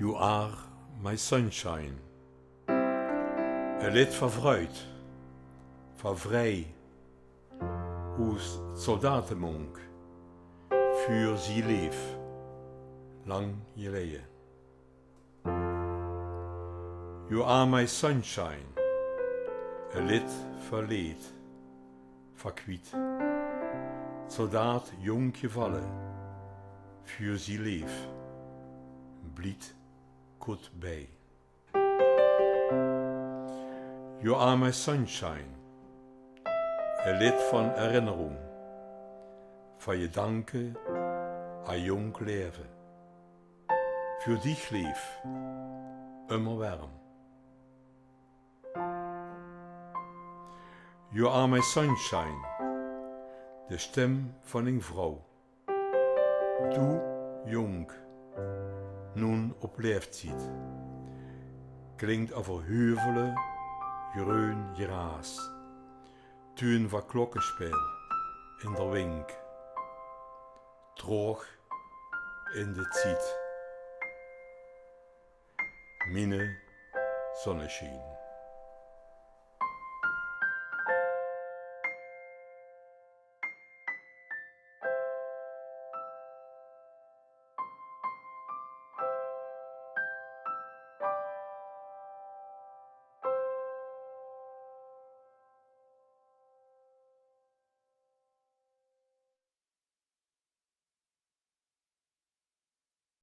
You are my sunshine. Een lied van vreugd, van vrij, oes soldatenmonk, vuur zie leef, lang geleden. You are my sunshine, een lied van leed, van kwiet, soldaat jong gevallen, vuur zie leef, blied kot bij. You are my sunshine, een lied van herinnering, van je danken aan jong leven. Voor dich lief, immer warm. You are my sunshine, de stem van een vrouw. Du jong, nun op leeftijd, klinkt over heuvelen, groen geraas, tuin van klokkenspel in der wink, droog in de tijd, mine zonneschien.